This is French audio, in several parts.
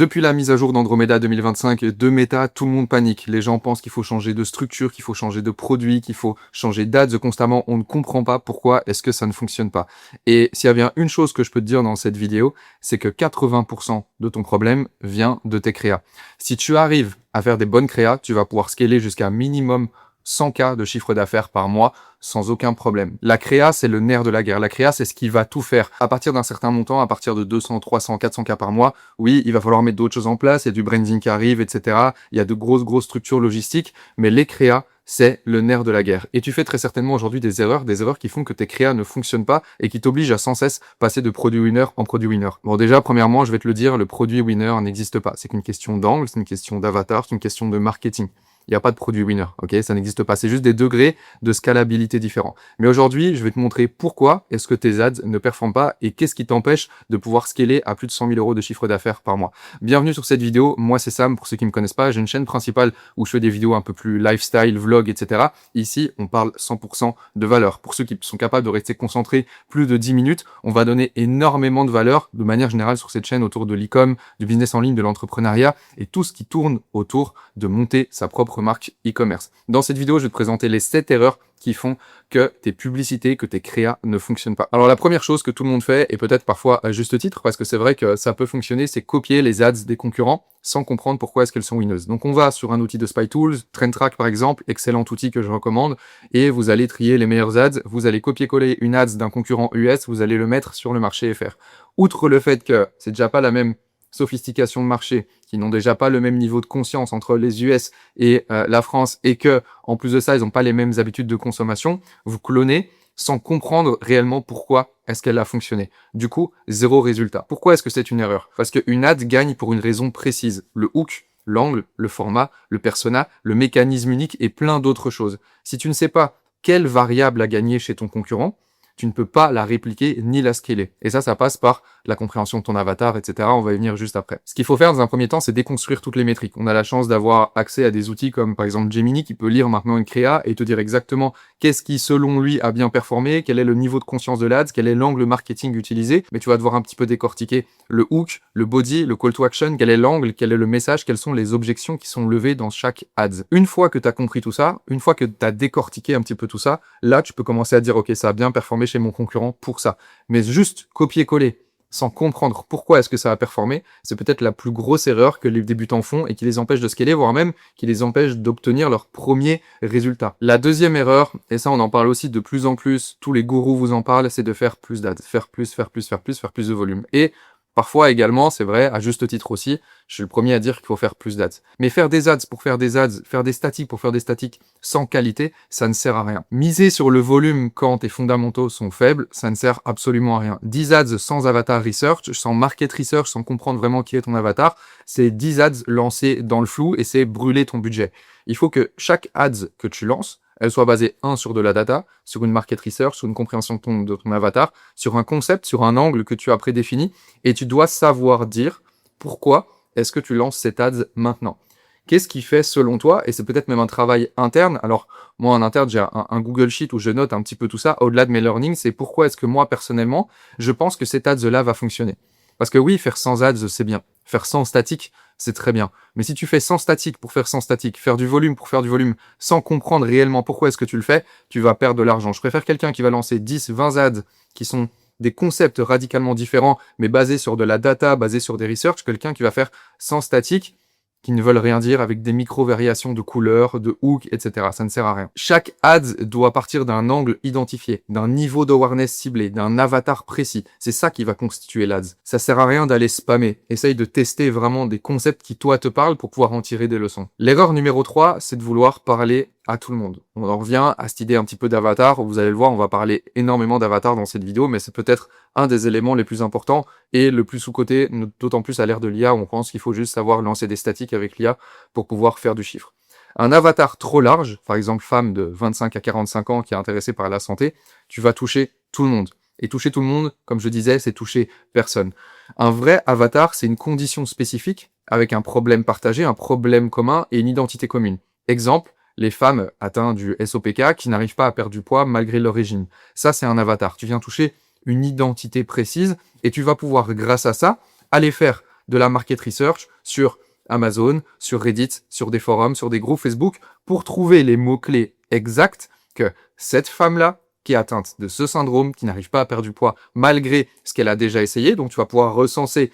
Depuis la mise à jour d'Andromeda 2025 de Meta, tout le monde panique. Les gens pensent qu'il faut changer de structure, qu'il faut changer de produit, qu'il faut changer d'ads constamment. On ne comprend pas pourquoi est-ce que ça ne fonctionne pas. Et s'il y a bien une chose que je peux te dire dans cette vidéo, c'est que 80% de ton problème vient de tes créas. Si tu arrives à faire des bonnes créas, tu vas pouvoir scaler jusqu'à minimum 100K de chiffre d'affaires par mois sans aucun problème. La créa, c'est le nerf de la guerre. La créa, c'est ce qui va tout faire. À partir d'un certain montant, à partir de 200, 300, 400K par mois, oui, il va falloir mettre d'autres choses en place. Il y a du branding qui arrive, etc. Il y a de grosses structures logistiques, mais les créas, c'est le nerf de la guerre. Et tu fais très certainement aujourd'hui des erreurs qui font que tes créas ne fonctionnent pas et qui t'obligent à sans cesse passer de produit winner en produit winner. Bon, déjà, premièrement, je vais te le dire, le produit winner n'existe pas. C'est qu'une question d'angle, c'est une question d'avatar, c'est une question de marketing. Il n'y a pas de produit winner, ok? Ça n'existe pas. C'est juste des degrés de scalabilité différents. Mais aujourd'hui, je vais te montrer pourquoi est-ce que tes ads ne performent pas et qu'est-ce qui t'empêche de pouvoir scaler à plus de 100 000 € de chiffre d'affaires par mois. Bienvenue sur cette vidéo. Moi, c'est Sam. Pour ceux qui me connaissent pas, j'ai une chaîne principale où je fais des vidéos un peu plus lifestyle, vlog, etc. Ici, on parle 100% de valeur. Pour ceux qui sont capables de rester concentrés plus de 10 minutes, on va donner énormément de valeur de manière générale sur cette chaîne autour de l'e-com, du business en ligne, de l'entrepreneuriat et tout ce qui tourne autour de monter sa propre marque e-commerce. Dans cette vidéo, je vais te présenter les 7 erreurs qui font que tes publicités, que tes créas ne fonctionnent pas. Alors la première chose que tout le monde fait, et peut-être parfois à juste titre, parce que c'est vrai que ça peut fonctionner, c'est copier les ads des concurrents sans comprendre pourquoi est-ce qu'elles sont winneuses. Donc on va sur un outil de Spy Tools, TrendTrack par exemple, excellent outil que je recommande, et vous allez trier les meilleurs ads, vous allez copier-coller une ads d'un concurrent US, vous allez le mettre sur le marché FR. Outre le fait que c'est déjà pas la même sophistication de marché, qui n'ont déjà pas le même niveau de conscience entre les US et la France, et que en plus de ça, ils n'ont pas les mêmes habitudes de consommation, vous clonez sans comprendre réellement pourquoi est-ce qu'elle a fonctionné. Du coup, zéro résultat. Pourquoi est-ce que c'est une erreur? Parce qu'une ad gagne pour une raison précise. Le hook, l'angle, le format, le persona, le mécanisme unique et plein d'autres choses. Si tu ne sais pas quelle variable a gagné chez ton concurrent, tu ne peux pas la répliquer ni la scaler. Et ça passe par la compréhension de ton avatar, etc. On va y venir juste après. Ce qu'il faut faire dans un premier temps, c'est déconstruire toutes les métriques. On a la chance d'avoir accès à des outils comme par exemple Gemini qui peut lire maintenant une créa et te dire exactement qu'est-ce qui selon lui a bien performé, quel est le niveau de conscience de l'ads, quel est l'angle marketing utilisé. Mais tu vas devoir un petit peu décortiquer le hook, le body, le call to action, quel est l'angle, quel est le message, quelles sont les objections qui sont levées dans chaque ads. Une fois que tu as compris tout ça, une fois que tu as décortiqué un petit peu tout ça, là tu peux commencer à dire ok, ça a bien performé chez mon concurrent pour ça. Mais juste copier-coller sans comprendre pourquoi est-ce que ça a performé, c'est peut-être la plus grosse erreur que les débutants font et qui les empêche de scaler, voire même qui les empêche d'obtenir leur premier résultat. La deuxième erreur, et ça on en parle aussi de plus en plus, tous les gourous vous en parlent, c'est de faire plus d'ads, faire plus de volume. Et parfois également, c'est vrai, à juste titre aussi, je suis le premier à dire qu'il faut faire plus d'ads. Mais faire des ads pour faire des ads, faire des statiques pour faire des statiques sans qualité, ça ne sert à rien. Miser sur le volume quand tes fondamentaux sont faibles, ça ne sert absolument à rien. 10 ads sans avatar research, sans market research, sans comprendre vraiment qui est ton avatar, c'est 10 ads lancés dans le flou et c'est brûler ton budget. Il faut que chaque ads que tu lances, elle soit basée, sur de la data, sur une market research, sur une compréhension de ton avatar, sur un concept, sur un angle que tu as prédéfini, et tu dois savoir dire pourquoi est-ce que tu lances cette ads maintenant. Qu'est-ce qui fait selon toi, et c'est peut-être même un travail interne, alors moi en interne j'ai un Google Sheet où je note un petit peu tout ça, au-delà de mes learnings, c'est pourquoi est-ce que moi personnellement, je pense que cette ads-là va fonctionner. Parce que oui, faire sans ads, c'est bien. Faire sans statique, c'est très bien. Mais si tu fais sans statique pour faire sans statique, faire du volume pour faire du volume, sans comprendre réellement pourquoi est-ce que tu le fais, tu vas perdre de l'argent. Je préfère quelqu'un qui va lancer 10, 20 ads qui sont des concepts radicalement différents, mais basés sur de la data, basés sur des research, quelqu'un qui va faire sans statique, qui ne veulent rien dire, avec des micro-variations de couleurs, de hook, etc. Ça ne sert à rien. Chaque ad doit partir d'un angle identifié, d'un niveau d'awareness ciblé, d'un avatar précis. C'est ça qui va constituer l'ads. Ça sert à rien d'aller spammer. Essaye de tester vraiment des concepts qui, toi, te parlent pour pouvoir en tirer des leçons. L'erreur numéro 3, c'est de vouloir parler à tout le monde. On en revient à cette idée un petit peu d'avatar. Vous allez le voir, on va parler énormément d'avatar dans cette vidéo, mais c'est peut-être un des éléments les plus importants et le plus sous-coté, d'autant plus à l'ère de l'IA où on pense qu'il faut juste savoir lancer des statiques avec l'IA pour pouvoir faire du chiffre. Un avatar trop large, par exemple femme de 25 à 45 ans qui est intéressée par la santé, tu vas toucher tout le monde. Et toucher tout le monde, comme je disais, c'est toucher personne. Un vrai avatar, c'est une condition spécifique avec un problème partagé, un problème commun et une identité commune. Exemple, les femmes atteintes du SOPK qui n'arrivent pas à perdre du poids malgré leur régime. Ça, c'est un avatar. Tu viens toucher une identité précise et tu vas pouvoir, grâce à ça, aller faire de la market research sur Amazon, sur Reddit, sur des forums, sur des groupes Facebook, pour trouver les mots-clés exacts que cette femme-là, qui est atteinte de ce syndrome, qui n'arrive pas à perdre du poids malgré ce qu'elle a déjà essayé. Donc, tu vas pouvoir recenser,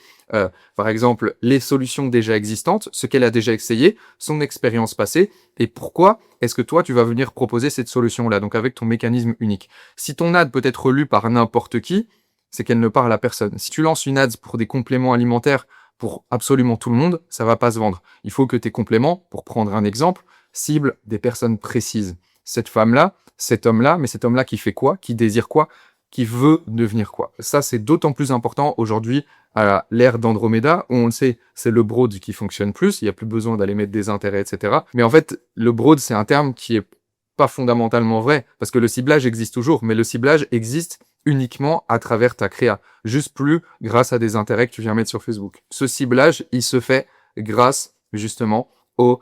par exemple, les solutions déjà existantes, ce qu'elle a déjà essayé, son expérience passée, et pourquoi est-ce que toi, tu vas venir proposer cette solution-là, donc avec ton mécanisme unique. Si ton ad peut être lu par n'importe qui, c'est qu'elle ne parle à personne. Si tu lances une ad pour des compléments alimentaires pour absolument tout le monde, ça va pas se vendre. Il faut que tes compléments, pour prendre un exemple, ciblent des personnes précises. Cette femme-là, cet homme-là, mais cet homme-là qui fait quoi, qui désire quoi, qui veut devenir quoi. Ça, c'est d'autant plus important aujourd'hui à l'ère d'Andromeda, où on le sait, c'est le broad qui fonctionne plus, il n'y a plus besoin d'aller mettre des intérêts, etc. Mais en fait, le broad, c'est un terme qui est pas fondamentalement vrai, parce que le ciblage existe toujours, mais le ciblage existe uniquement à travers ta créa, juste plus grâce à des intérêts que tu viens mettre sur Facebook. Ce ciblage, il se fait grâce, justement, au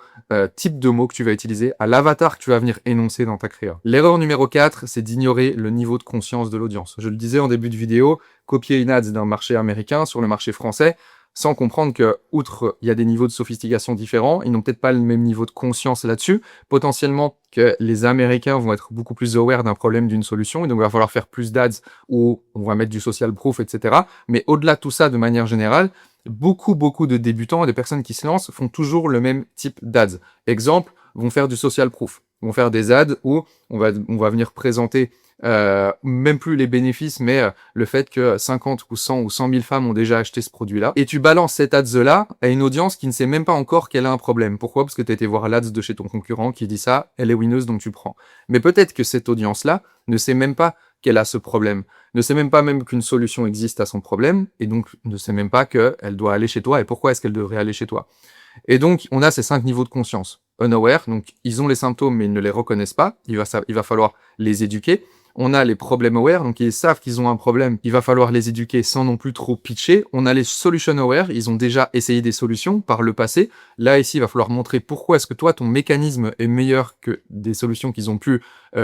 type de mots que tu vas utiliser, à l'avatar que tu vas venir énoncer dans ta créa. L'erreur numéro 4, c'est d'ignorer le niveau de conscience de l'audience. Je le disais en début de vidéo, copier une ad d'un marché américain sur le marché français, sans comprendre que, outre, il y a des niveaux de sophistication différents, ils n'ont peut-être pas le même niveau de conscience là-dessus, potentiellement que les Américains vont être beaucoup plus aware d'un problème, d'une solution, et donc il va falloir faire plus d'ads où on va mettre du social proof, etc. Mais au-delà de tout ça, de manière générale, beaucoup de débutants et de personnes qui se lancent font toujours le même type d'ads. Exemple, vont faire du social proof, vont faire des ads où on va venir présenter même plus les bénéfices, mais le fait que 50 ou 100 ou 100 000 femmes ont déjà acheté ce produit-là. Et tu balances cet ads-là à une audience qui ne sait même pas encore qu'elle a un problème. Pourquoi? Parce que tu as été voir l'ads de chez ton concurrent qui dit ça, elle est winneuse donc tu prends. Mais peut-être que cette audience-là ne sait même pas qu'elle a ce problème, ne sait même pas même qu'une solution existe à son problème, et donc ne sait même pas qu'elle doit aller chez toi, et pourquoi est-ce qu'elle devrait aller chez toi. Et donc, on a ces 5 niveaux de conscience. Unaware, donc ils ont les symptômes mais ils ne les reconnaissent pas, il va falloir les éduquer. On a les problem aware, donc ils savent qu'ils ont un problème, il va falloir les éduquer sans non plus trop pitcher. On a les solution aware, ils ont déjà essayé des solutions par le passé. Là, ici, il va falloir montrer pourquoi est-ce que toi, ton mécanisme est meilleur que des solutions qu'ils ont pu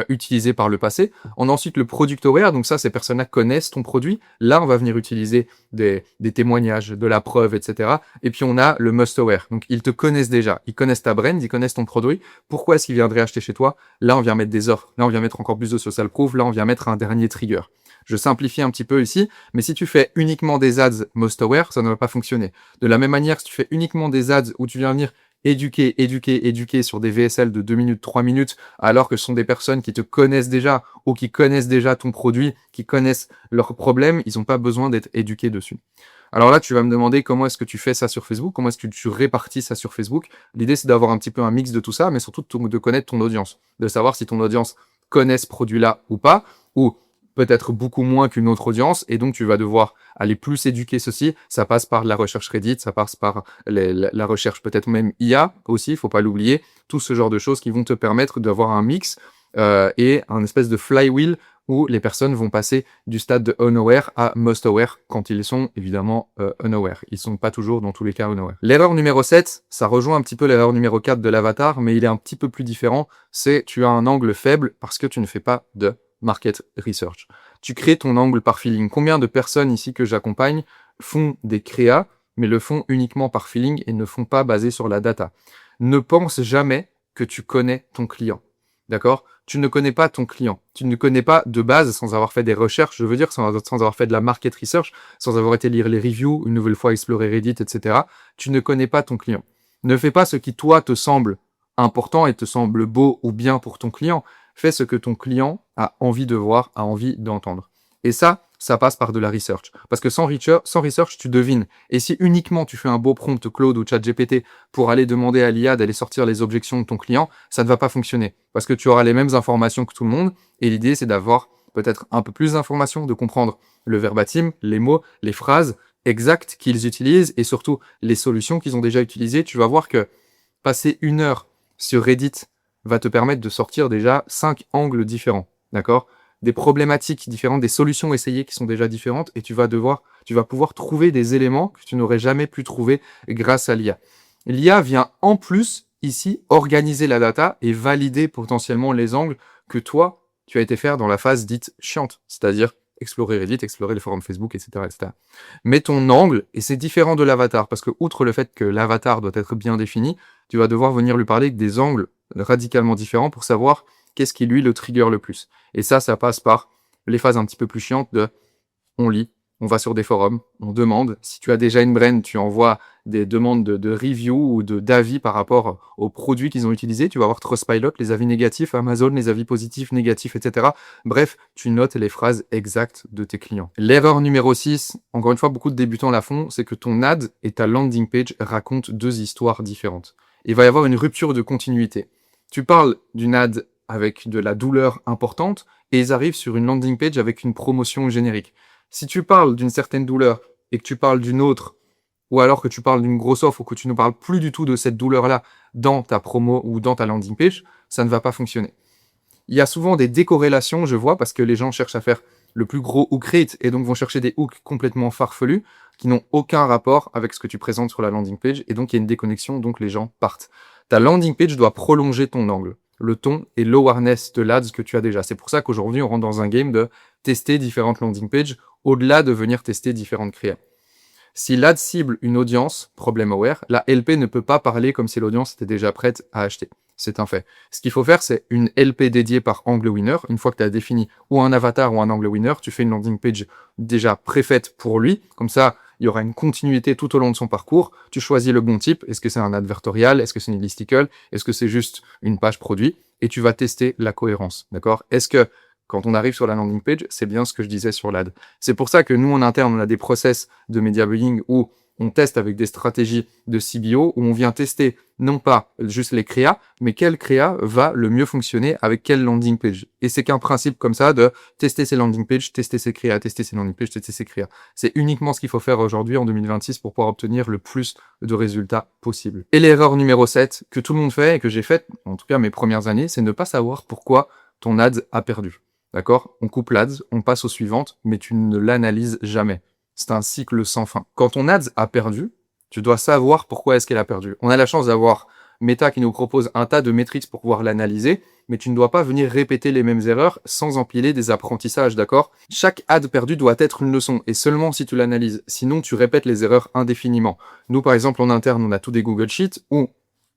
utiliser par le passé. On a ensuite le product aware, donc ça, ces personnes-là connaissent ton produit. Là, on va venir utiliser des témoignages, de la preuve, etc. Et puis, on a le must aware, donc ils te connaissent déjà, ils connaissent ta brand, ils connaissent ton produit. Pourquoi est-ce qu'ils viendraient acheter chez toi? Là, on vient mettre des offres, là, on vient mettre encore plus de social proof, là, on vient mettre un dernier trigger. Je simplifie un petit peu ici, mais si tu fais uniquement des ads most aware, ça ne va pas fonctionner. De la même manière, si tu fais uniquement des ads où tu viens venir éduquer sur des VSL de 2 minutes, 3 minutes, alors que ce sont des personnes qui te connaissent déjà ou qui connaissent déjà ton produit, qui connaissent leurs problèmes, ils n'ont pas besoin d'être éduqués dessus. Alors là, tu vas me demander comment est-ce que tu fais ça sur Facebook, comment est-ce que tu répartis ça sur Facebook. L'idée, c'est d'avoir un petit peu un mix de tout ça, mais surtout de connaître ton audience, de savoir si ton audience connaît ce produit-là ou pas, ou peut-être beaucoup moins qu'une autre audience, et donc tu vas devoir aller plus éduquer ceci. Ça passe par la recherche Reddit, ça passe par la recherche peut-être même IA aussi, il faut pas l'oublier, tout ce genre de choses qui vont te permettre d'avoir un mix et un espèce de flywheel où les personnes vont passer du stade de unaware à must aware quand ils sont évidemment unaware. Ils sont pas toujours dans tous les cas unaware. L'erreur numéro 7, ça rejoint un petit peu l'erreur numéro 4 de l'avatar, mais il est un petit peu plus différent, c'est tu as un angle faible parce que tu ne fais pas de market research. Tu crées ton angle par feeling. Combien de personnes ici que j'accompagne font des créas, mais le font uniquement par feeling et ne font pas basé sur la data? Ne pense jamais que tu connais ton client. D'accord? Tu ne connais pas ton client. Tu ne connais pas de base, sans avoir fait des recherches, je veux dire, sans avoir fait de la market research, sans avoir été lire les reviews, une nouvelle fois explorer Reddit, etc. Tu ne connais pas ton client. Ne fais pas ce qui, toi, te semble important et te semble beau ou bien pour ton client. Fais ce que ton client a envie de voir, a envie d'entendre. Et ça passe par de la research. Parce que sans research, tu devines. Et si uniquement tu fais un beau prompt Claude ou ChatGPT pour aller demander à l'IA d'aller sortir les objections de ton client, ça ne va pas fonctionner. Parce que tu auras les mêmes informations que tout le monde. Et l'idée, c'est d'avoir peut-être un peu plus d'informations, de comprendre le verbatim, les mots, les phrases exactes qu'ils utilisent et surtout les solutions qu'ils ont déjà utilisées. Tu vas voir que passer 1 heure sur Reddit va te permettre de sortir déjà 5 angles différents. D'accord? Des problématiques différentes, des solutions essayées qui sont déjà différentes, et tu vas pouvoir trouver des éléments que tu n'aurais jamais pu trouver grâce à l'IA. L'IA vient en plus, ici, organiser la data et valider potentiellement les angles que toi, tu as été faire dans la phase dite chiante, c'est-à-dire explorer Reddit, explorer les forums Facebook, etc., etc. Mais ton angle, et c'est différent de l'avatar, parce que outre le fait que l'avatar doit être bien défini, tu vas devoir venir lui parler avec des angles radicalement différents pour savoir qu'est-ce qui lui le trigger le plus. Et ça passe par les phases un petit peu plus chiantes de on lit, on va sur des forums, on demande. Si tu as déjà une brand, tu envoies des demandes de review ou d'avis par rapport aux produits qu'ils ont utilisés. Tu vas voir Trustpilot, les avis négatifs, Amazon, les avis positifs, négatifs, etc. Bref, tu notes les phrases exactes de tes clients. L'erreur numéro 6, encore une fois, beaucoup de débutants la font, c'est que ton ad et ta landing page racontent deux histoires différentes. Il va y avoir une rupture de continuité. Tu parles d'une ad avec de la douleur importante et ils arrivent sur une landing page avec une promotion générique. Si tu parles d'une certaine douleur et que tu parles d'une autre, ou alors que tu parles d'une grosse offre ou que tu ne parles plus du tout de cette douleur-là dans ta promo ou dans ta landing page, ça ne va pas fonctionner. Il y a souvent des décorrélations, je vois, parce que les gens cherchent à faire le plus gros hook rate et donc vont chercher des hooks complètement farfelus qui n'ont aucun rapport avec ce que tu présentes sur la landing page et donc il y a une déconnexion, donc les gens partent. Ta landing page doit prolonger ton angle, le ton et l'awareness de l'ads que tu as déjà. C'est pour ça qu'aujourd'hui on rentre dans un game de tester différentes landing pages au-delà de venir tester différentes créas. Si l'ad cible une audience problem aware, la LP ne peut pas parler comme si l'audience était déjà prête à acheter. C'est un fait. Ce qu'il faut faire, c'est une LP dédiée par angle winner. Une fois que tu as défini ou un avatar ou un angle winner, tu fais une landing page déjà préfaite pour lui. Comme ça, il y aura une continuité tout au long de son parcours. Tu choisis le bon type. Est-ce que c'est un advertorial? Est-ce que c'est une listicle? Est-ce que c'est juste une page produit? Et tu vas tester la cohérence. D'accord? Est-ce que quand on arrive sur la landing page, c'est bien ce que je disais sur l'ad. C'est pour ça que nous, en interne, on a des process de media buying où on teste avec des stratégies de CBO, où on vient tester non pas juste les créas, mais quel créa va le mieux fonctionner avec quelle landing page. Et c'est qu'un principe comme ça de tester ses landing pages, tester ses créas, tester ses landing pages, tester ses créas. C'est uniquement ce qu'il faut faire aujourd'hui en 2026 pour pouvoir obtenir le plus de résultats possible. Et l'erreur numéro 7 que tout le monde fait et que j'ai faite, en tout cas mes premières années, c'est ne pas savoir pourquoi ton ad a perdu. D'accord? On coupe l'ADS, on passe aux suivantes, mais tu ne l'analyses jamais. C'est un cycle sans fin. Quand ton ADS a perdu, tu dois savoir pourquoi est-ce qu'elle a perdu. On a la chance d'avoir Meta qui nous propose un tas de métriques pour pouvoir l'analyser, mais tu ne dois pas venir répéter les mêmes erreurs sans empiler des apprentissages, d'accord? Chaque ad perdu doit être une leçon, et seulement si tu l'analyses. Sinon, tu répètes les erreurs indéfiniment. Nous, par exemple, en interne, on a tous des Google Sheets où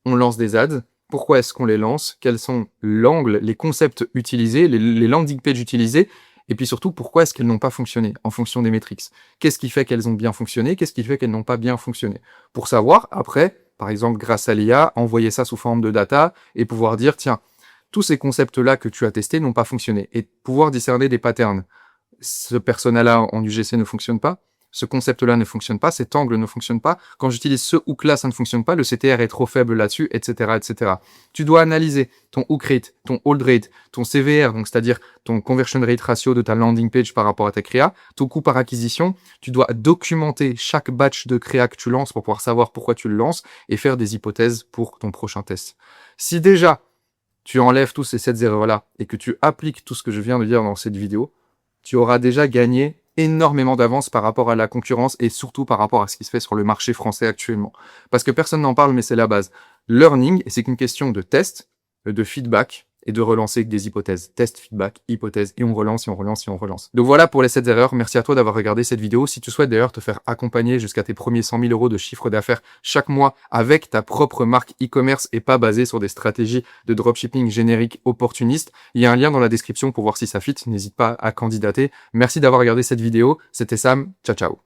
on lance des ads. Pourquoi est-ce qu'on les lance? Quels sont l'angle, les concepts utilisés, les landing pages utilisées? Et puis surtout, pourquoi est-ce qu'elles n'ont pas fonctionné en fonction des métriques? Qu'est-ce qui fait qu'elles ont bien fonctionné? Qu'est-ce qui fait qu'elles n'ont pas bien fonctionné? Pour savoir, après, par exemple, grâce à l'IA, envoyer ça sous forme de data et pouvoir dire, tiens, tous ces concepts-là que tu as testés n'ont pas fonctionné. Et pouvoir discerner des patterns. Ce persona-là en UGC ne fonctionne pas. Ce concept-là ne fonctionne pas, cet angle ne fonctionne pas. Quand j'utilise ce hook-là, ça ne fonctionne pas, le CTR est trop faible là-dessus, etc., etc. Tu dois analyser ton hook rate, ton hold rate, ton CVR, donc c'est-à-dire ton conversion rate ratio de ta landing page par rapport à ta créa, ton coût par acquisition. Tu dois documenter chaque batch de créa que tu lances pour pouvoir savoir pourquoi tu le lances et faire des hypothèses pour ton prochain test. Si déjà, tu enlèves tous ces 7 erreurs-là et que tu appliques tout ce que je viens de dire dans cette vidéo, tu auras déjà gagné énormément d'avance par rapport à la concurrence et surtout par rapport à ce qui se fait sur le marché français actuellement. Parce que personne n'en parle, mais c'est la base. Learning, et c'est qu'une question de test, de feedback et de relancer avec des hypothèses. Test, feedback, hypothèse, et on relance, et on relance, et on relance. Donc voilà pour les 7 erreurs. Merci à toi d'avoir regardé cette vidéo. Si tu souhaites d'ailleurs te faire accompagner jusqu'à tes premiers 100 000 euros de chiffre d'affaires chaque mois avec ta propre marque e-commerce et pas basée sur des stratégies de dropshipping génériques opportunistes, il y a un lien dans la description pour voir si ça fit. N'hésite pas à candidater. Merci d'avoir regardé cette vidéo. C'était Sam. Ciao, ciao.